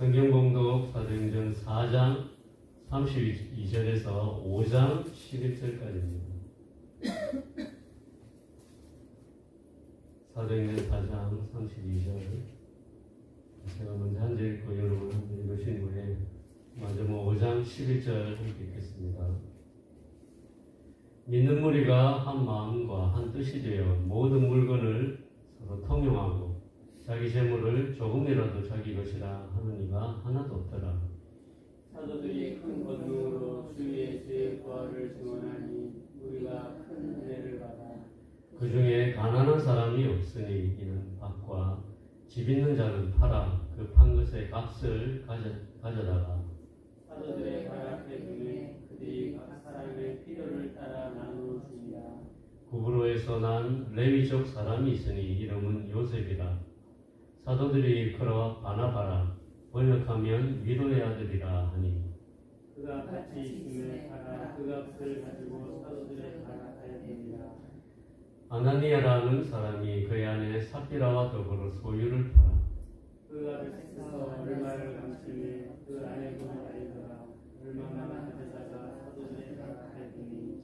성경 봉독 사도행전 4장 32절에서 5장 11절까지입니다. 사도행전 4장 32절. 제가 먼저 한 절 읽고 여러분 한 절 읽으신 후에 마지막 5장 11절 함께 읽겠습니다. 믿는 무리가 한 마음과 한 뜻이 되어 모든 물건을 서로 통용하고 자기 재물을 조금이라도 자기 것이라 하는 이가 하나도 없더라. 사도들이 큰 권능으로 주 예수의 부활을 증언하니 우리가 큰 은혜를 받아 그 중에 가난한 사람이 없으니 이는 밭과 집 있는 자는 팔아 그 판 것의 값을 가져다가 사도들의 발 앞에 두매 그들이 각 사람의 필요를 따라 나누어 주니라. 구브로에서 난 레위족 사람이 있으니 이름은 요셉이라. 사도들이 그와 바나바라 번역하면 위로의 아들이라 하니 그가 같이 있음에 팔아 그 값을 가지고 사도들의 발 앞에 두니라. 아나니아라는 사람이 그의 아내 삽비라와 더불어 소유를 팔아 그가 뺏어서 얼마를 감추며 그 아내가 알더라. 얼마나 가져다가 사도들의 발 앞에 두니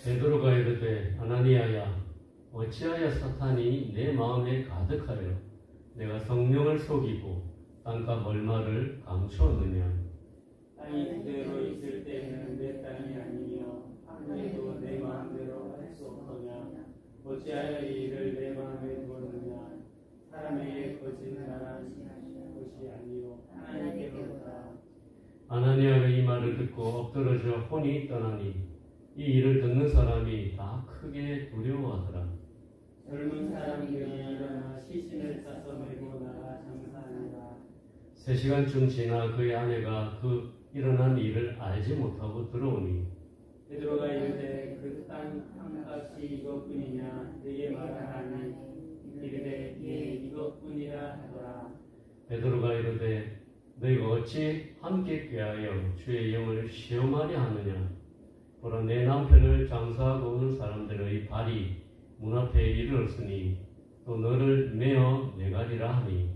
베드로가 이르되 아나니아야 어찌하여 사탄이 내 마음에 가득하여 내가 성령을 속이고 땅값 얼마를 감추었느냐. 땅이 그대로 있을 때에는 내 땅이 아니며 아무래도 내 마음대로 할 수 없거냐. 어찌하여 이 일을 내 마음에 두었느냐. 사람에게 거짓말한 것이 아니요 하나님께로다. 아나니아가 이 말을 듣고 엎드러져 혼이 떠나니 이 일을 듣는 사람이 다 크게 두려워하더라. 젊은 사람들이 일어나 시신을 싸서 메고 나가 장사하니라. 3시간쯤 지나 그의 아내가 그 일어난 일을 알지 못하고 들어오니 베드로가 이르되 그 땅 한 값이 이것뿐이냐 내게 말하라니 이르되 예 이것뿐이라 하더라. 베드로가 이르되 너희가 어찌 함께 꾀하여 주의 영을 시험하려 하느냐. 보라 내 남편을 장사하고 오는 사람들의 발이 문 앞에 이르렀으니 또 너를 메어 내가리라 하니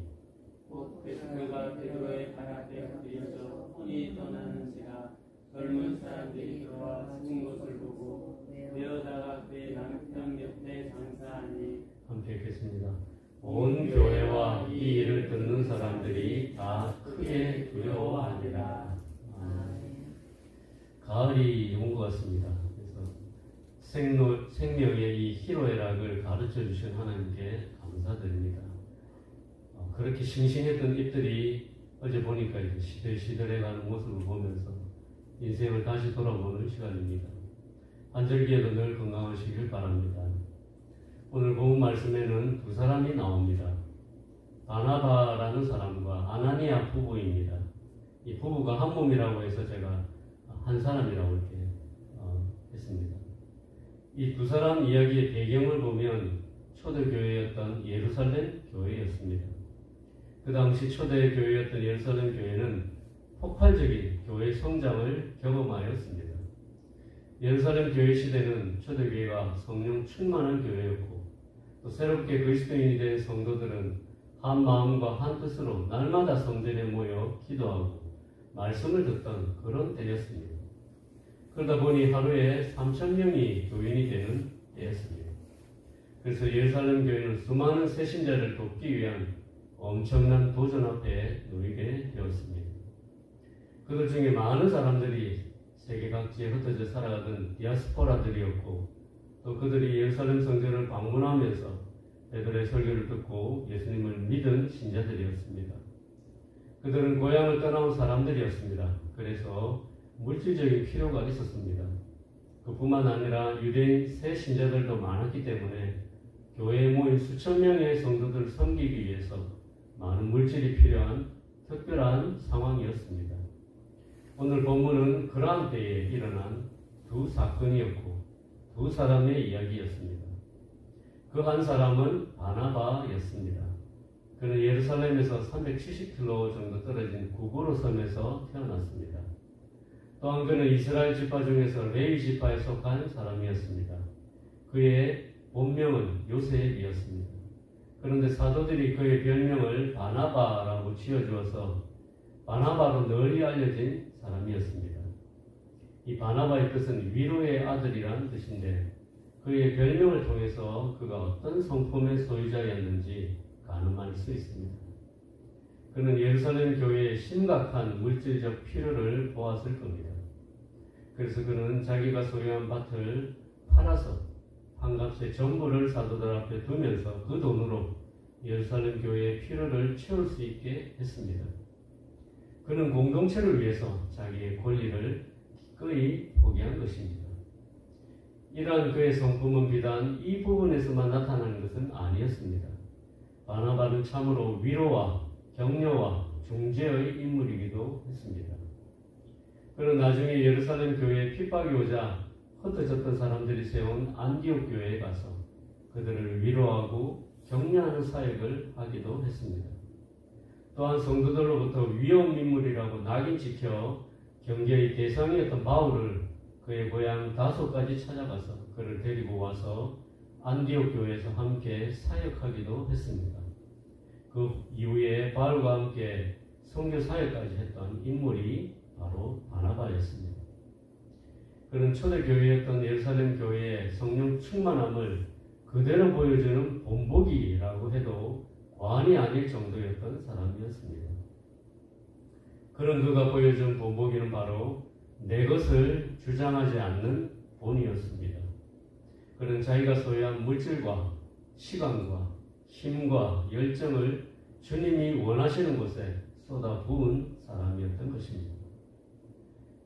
곧 그가 베드로의 발 앞에 엎드려져 혼이 떠나는지라. 젊은 사람들이 그와 죽은 것을 보고 내어다가 그의 남편 옆에 장사하니. 함께 읽겠습니다. 온 교회와 이 일을 듣는 사람들이 다 크게 두려워하니라. 가을이 온 것 같습니다. 그래서 생명의 이 희로애락을 가르쳐 주신 하나님께 감사드립니다. 그렇게 싱싱했던 잎들이 어제 보니까 이제 시들시들해가는 모습을 보면서 인생을 다시 돌아보는 시간입니다. 한절기에도 늘 건강하시길 바랍니다. 오늘 본 말씀에는 두 사람이 나옵니다. 바나바라는 사람과 아나니아 부부입니다. 이 부부가 한 몸이라고 해서 제가 한 사람이라고 이렇게 했습니다. 이 두 사람 이야기의 배경을 보면 초대교회였던 예루살렘 교회였습니다. 그 당시 초대교회였던 예루살렘 교회는 폭발적인 교회 성장을 경험하였습니다. 예루살렘 교회 시대는 초대교회가 성령 충만한 교회였고 또 새롭게 그리스도인이 된 성도들은 한 마음과 한 뜻으로 날마다 성전에 모여 기도하고 말씀을 듣던 그런 때였습니다. 그러다 보니 하루에 3,000명이 교인이 되는 때였습니다. 그래서 예루살렘 교회는 수많은 새신자를 돕기 위한 엄청난 도전 앞에 놓이게 되었습니다. 그들 중에 많은 사람들이 세계 각지에 흩어져 살아가던 디아스포라들이었고 또 그들이 예루살렘 성전을 방문하면서 베드로의 설교를 듣고 예수님을 믿은 신자들이었습니다. 그들은 고향을 떠나온 사람들이었습니다. 그래서 물질적인 필요가 있었습니다. 그뿐만 아니라 유대인 새 신자들도 많았기 때문에 교회에 모인 수천 명의 성도들을 섬기기 위해서 많은 물질이 필요한 특별한 상황이었습니다. 오늘 본문은 그러한 때에 일어난 두 사건이었고 두 사람의 이야기였습니다. 그 한 사람은 바나바였습니다. 그는 예루살렘에서 370km 정도 떨어진 구브로 섬에서 태어났습니다. 또한 그는 이스라엘 지파 중에서 레위 지파에 속한 사람이었습니다. 그의 본명은 요셉이었습니다. 그런데 사도들이 그의 별명을 바나바라고 지어주어서 바나바로 널리 알려진 사람이었습니다. 이 바나바의 뜻은 위로의 아들이란 뜻인데 그의 별명을 통해서 그가 어떤 성품의 소유자였는지 가늠할 수 있습니다. 그는 예루살렘 교회의 심각한 물질적 필요를 보았을 겁니다. 그래서 그는 자기가 소유한 밭을 팔아서 한값의 전부를 사도들 앞에 두면서 그 돈으로 예루살렘 교회의 필요를 채울 수 있게 했습니다. 그는 공동체를 위해서 자기의 권리를 기꺼이 포기한 것입니다. 이러한 그의 성품은 비단 이 부분에서만 나타나는 것은 아니었습니다. 바나바는 참으로 위로와 격려와 중재의 인물이기도 했습니다. 그는 나중에 예루살렘 교회에 핍박이 오자 흩어졌던 사람들이 세운 안디옥 교회에 가서 그들을 위로하고 격려하는 사역을 하기도 했습니다. 또한 성도들로부터 위험 인물이라고 낙인 찍혀 경계의 대상이었던 바울을 그의 고향 다소까지 찾아가서 그를 데리고 와서 안디옥 교회에서 함께 사역하기도 했습니다. 그 이후에 바울과 함께 선교 사역까지 했던 인물이 바로 바나바였습니다. 그는 초대교회였던 예루살렘 교회의 성령 충만함을 그대로 보여주는 본보기라고 해도 과언이 아닐 정도였던 사람이었습니다. 그런 그가 보여준 본보기는 바로 내 것을 주장하지 않는 본이었습니다. 그는 자기가 소유한 물질과 시간과 힘과 열정을 주님이 원하시는 곳에 쏟아부은 사람이었던 것입니다.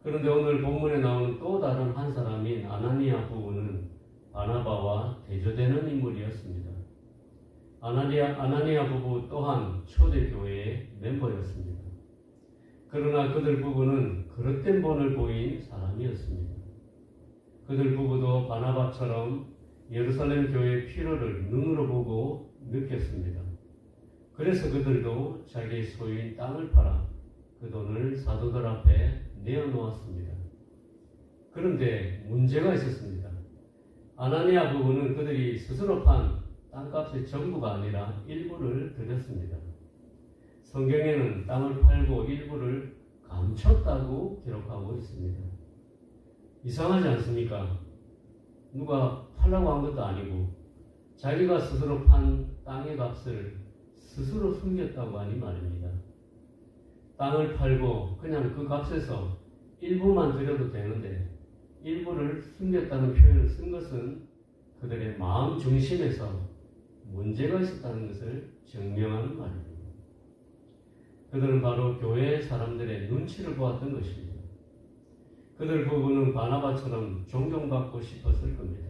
그런데 오늘 본문에 나오는 또 다른 한 사람인 아나니아 부부는 바나바와 대조되는 인물이었습니다. 아나니아 부부 또한 초대교회의 멤버였습니다. 그러나 그들 부부는 그릇된 본을 보인 사람이었습니다. 그들 부부도 바나바처럼 예루살렘 교회의 필요를 눈으로 보고 느꼈습니다. 그래서 그들도 자기의 소유인 땅을 팔아 그 돈을 사도들 앞에 내어놓았습니다. 그런데 문제가 있었습니다. 아나니아 부부는 그들이 스스로 판 땅값의 전부가 아니라 일부를 드렸습니다. 성경에는 땅을 팔고 일부를 감췄다고 기록하고 있습니다. 이상하지 않습니까? 누가 팔라고 한 것도 아니고 자기가 스스로 판 땅의 값을 스스로 숨겼다고 하니 말입니다. 땅을 팔고 그냥 그 값에서 일부만 드려도 되는데 일부를 숨겼다는 표현을 쓴 것은 그들의 마음 중심에서 문제가 있었다는 것을 증명하는 말입니다. 그들은 바로 교회 사람들의 눈치를 보았던 것입니다. 그들 부부는 바나바처럼 존경받고 싶었을 겁니다.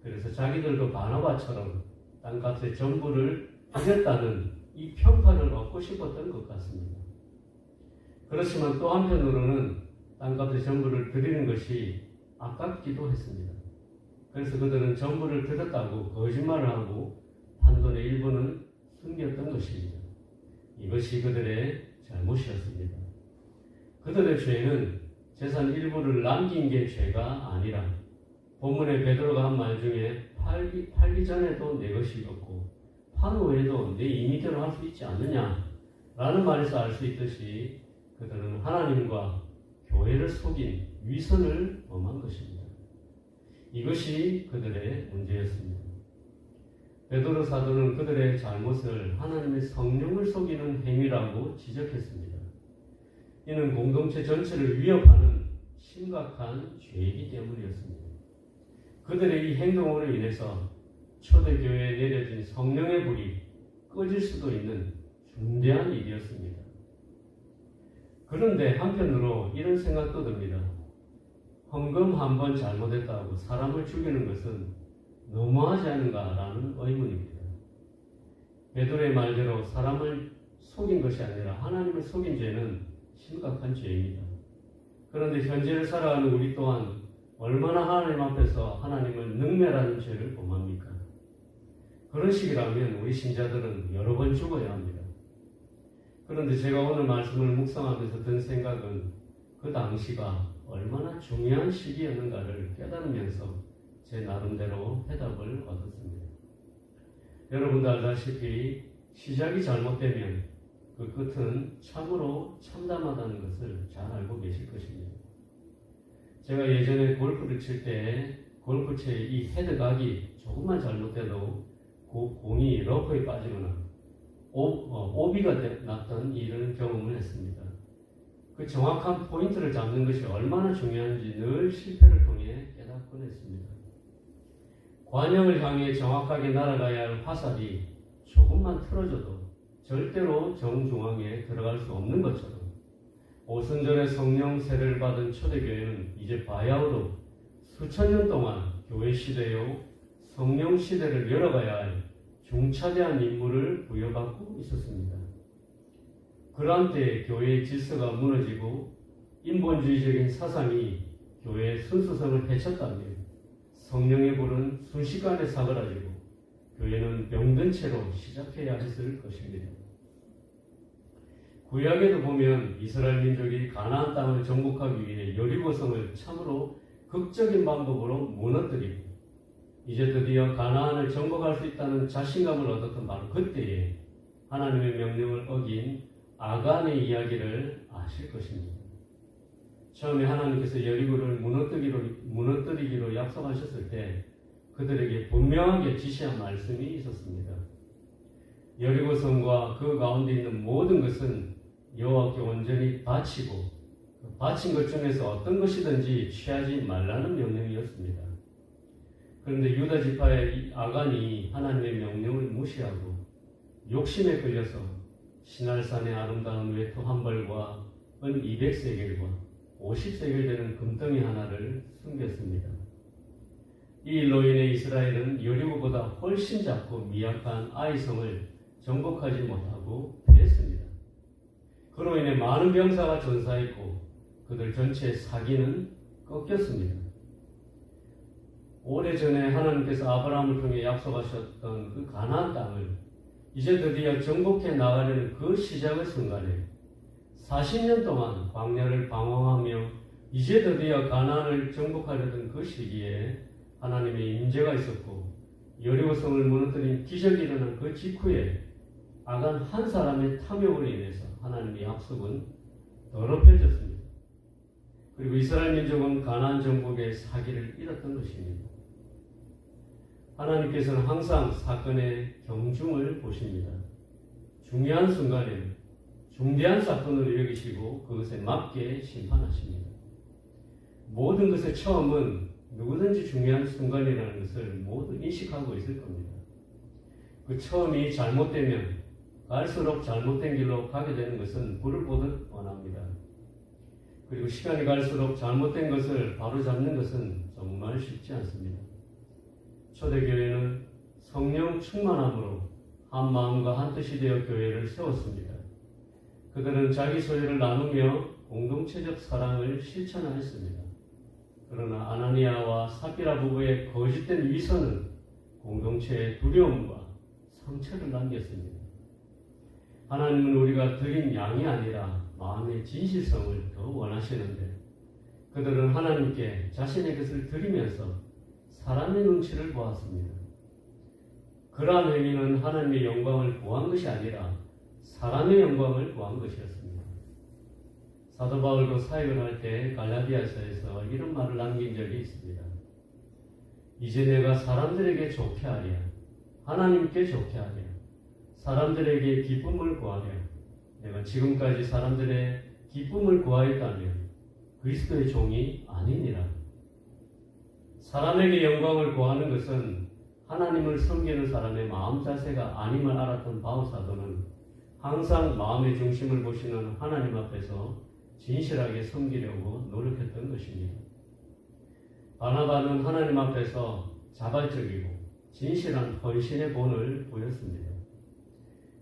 그래서 자기들도 바나바처럼 땅값의 전부를 드렸다는 이 평판을 얻고 싶었던 것 같습니다. 그렇지만 또 한편으로는 땅값의 전부를 드리는 것이 아깝기도 했습니다. 그래서 그들은 전부를 드렸다고 거짓말을 하고 판돈의 일부는 숨겼던 것입니다. 이것이 그들의 잘못이었습니다. 그들의 죄는 재산 일부를 남긴 게 죄가 아니라 본문에 베드로가 한 말 중에 팔기 전에도 내 것이었고 판 후에도 내 임의대로 할 수 있지 않느냐 라는 말에서 알 수 있듯이 그들은 하나님과 교회를 속인 위선을 범한 것입니다. 이것이 그들의 문제였습니다. 베드로 사도는 그들의 잘못을 하나님의 성령을 속이는 행위라고 지적했습니다. 이는 공동체 전체를 위협하는 심각한 죄이기 때문이었습니다. 그들의 이 행동으로 인해서 초대교회에 내려진 성령의 불이 꺼질 수도 있는 중대한 일이었습니다. 그런데 한편으로 이런 생각도 듭니다. 헌금 한 번 잘못했다고 사람을 죽이는 것은 너무하지 않은가라는 의문입니다. 베드로의 말대로 사람을 속인 것이 아니라 하나님을 속인 죄는 심각한 죄입니다. 그런데 현재를 살아가는 우리 또한 얼마나 하나님 앞에서 하나님을 능멸하는 죄를 범합니까? 그런 식이라면 우리 신자들은 여러 번 죽어야 합니다. 그런데 제가 오늘 말씀을 묵상하면서 든 생각은 그 당시가 얼마나 중요한 시기였는가를 깨달으면서 제 나름대로 해답을 얻었습니다. 여러분도 알다시피 시작이 잘못되면 그 끝은 참으로 참담하다는 것을 잘 알고 계실 것입니다. 제가 예전에 골프를 칠 때 골프채의 이 헤드각이 조금만 잘못돼도 공이 러프에 빠지거나 오비가 났던 이런 경험을 했습니다. 그 정확한 포인트를 잡는 것이 얼마나 중요한지 늘 실패를 통해 깨닫곤 했습니다. 관형을 향해 정확하게 날아가야 할 화살이 조금만 틀어져도 절대로 정중앙에 들어갈 수 없는 것처럼 오순절에 성령 세례를 받은 초대교회는 이제 바야흐로 수천 년 동안 교회 시대요 성령 시대를 열어가야 할 중차대한 임무를 부여받고 있었습니다. 그러한 때에 교회의 질서가 무너지고 인본주의적인 사상이 교회의 순수성을 해쳤다면 성령의 불은 순식간에 사그라지고 교회는 병든 채로 시작해야 했을 것입니다. 구약에도 보면 이스라엘 민족이 가나안 땅을 정복하기 위해 여리고성을 참으로 극적인 방법으로 무너뜨리고 이제 드디어 가나안을 정복할 수 있다는 자신감을 얻었던 바로 그때에 하나님의 명령을 어긴 아간의 이야기를 아실 것입니다. 처음에 하나님께서 여리고를 무너뜨리기로 약속하셨을 때 그들에게 분명하게 지시한 말씀이 있었습니다. 여리고성과 그 가운데 있는 모든 것은 여호와께 온전히 바치고 바친 것 중에서 어떤 것이든지 취하지 말라는 명령이었습니다. 그런데 유다 지파의 아간이 하나님의 명령을 무시하고 욕심에 끌려서 시날산의 아름다운 외투 한 벌과 은 200세겔과 50세겔 되는 금덩이 하나를 숨겼습니다. 이 일로 인해 이스라엘은 여리고보다 훨씬 작고 미약한 아이성을 정복하지 못하고 패했습니다. 그로 인해 많은 병사가 전사했고 그들 전체의 사기는 꺾였습니다. 오래전에 하나님께서 아브라함을 통해 약속하셨던 그 가나안 땅을 이제 드디어 정복해 나가려는 그 시작의 순간에 40년 동안 광야를 방황하며 이제 드디어 가나안을 정복하려던 그 시기에 하나님의 임재가 있었고 여리고성을 무너뜨린 기적이 일어난 그 직후에 아간 한 사람의 탐욕으로 인해서 하나님의 약속은 더럽혀졌습니다. 그리고 이스라엘 민족은 가나안 정복의 사기를 잃었던 것입니다. 하나님께서는 항상 사건의 경중을 보십니다. 중요한 순간에는 중대한 사건으로 여기시고 그것에 맞게 심판하십니다. 모든 것의 처음은 누구든지 중요한 순간이라는 것을 모두 인식하고 있을 겁니다. 그 처음이 잘못되면 갈수록 잘못된 길로 가게 되는 것은 불을 보듯 뻔합니다. 그리고 시간이 갈수록 잘못된 것을 바로잡는 것은 정말 쉽지 않습니다. 초대교회는 성령 충만함으로 한 마음과 한 뜻이 되어 교회를 세웠습니다. 그들은 자기 소유를 나누며 공동체적 사랑을 실천하였습니다. 그러나 아나니아와 삽비라 부부의 거짓된 위선은 공동체의 두려움과 상처를 남겼습니다. 하나님은 우리가 드린 양이 아니라 마음의 진실성을 더 원하시는데 그들은 하나님께 자신의 것을 드리면서 사람의 눈치를 보았습니다. 그러한 행위는 하나님의 영광을 구한 것이 아니라 사람의 영광을 구한 것이었습니다. 사도 바울도 사역을 할 때 갈라디아서에서 이런 말을 남긴 적이 있습니다. 이제 내가 사람들에게 좋게 하랴, 하나님께 좋게 하랴, 사람들에게 기쁨을 구하랴. 내가 지금까지 사람들의 기쁨을 구하였다면 그리스도의 종이 아니니라. 사람에게 영광을 구하는 것은 하나님을 섬기는 사람의 마음 자세가 아님을 알았던 바울 사도는 항상 마음의 중심을 보시는 하나님 앞에서 진실하게 섬기려고 노력했던 것입니다. 바나바는 하나님 앞에서 자발적이고 진실한 헌신의 본을 보였습니다.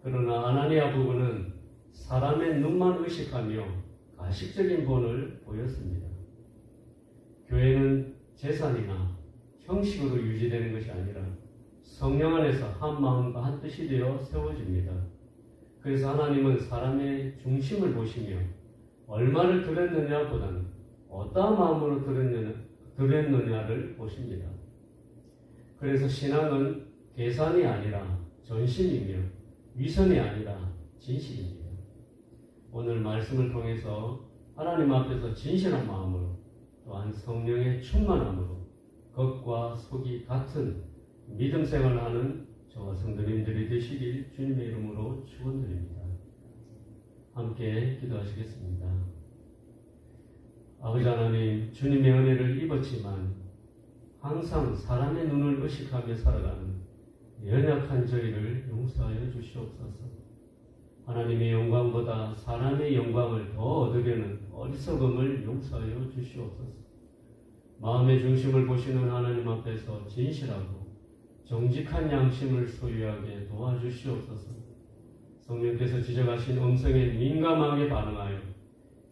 그러나 아나니아 부부는 사람의 눈만 의식하며 가식적인 본을 보였습니다. 교회는 재산이나 형식으로 유지되는 것이 아니라 성령 안에서 한 마음과 한 뜻이 되어 세워집니다. 그래서 하나님은 사람의 중심을 보시며 얼마를 드렸느냐보다는 어떠한 마음으로 드렸느냐를 보십니다. 그래서 신앙은 계산이 아니라 전심이며 위선이 아니라 진실입니다. 오늘 말씀을 통해서 하나님 앞에서 진실한 마음으로 또한 성령의 충만함으로 겉과 속이 같은 믿음 생활을 하는 저와 성도님들이 되시길 주님의 이름으로 축원드립니다. 함께 기도하시겠습니다. 아버지 하나님, 주님의 은혜를 입었지만 항상 사람의 눈을 의식하며 살아가는 연약한 저희를 용서하여 주시옵소서. 하나님의 영광보다 사람의 영광을 더 얻으려는 어리석음을 용서하여 주시옵소서. 마음의 중심을 보시는 하나님 앞에서 진실하고 정직한 양심을 소유하게 도와주시옵소서. 성령께서 지적하신 음성에 민감하게 반응하여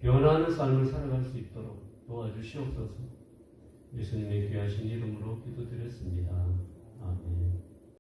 변화하는 삶을 살아갈 수 있도록 도와주시옵소서. 예수님의 귀하신 이름으로 기도드렸습니다. 아멘.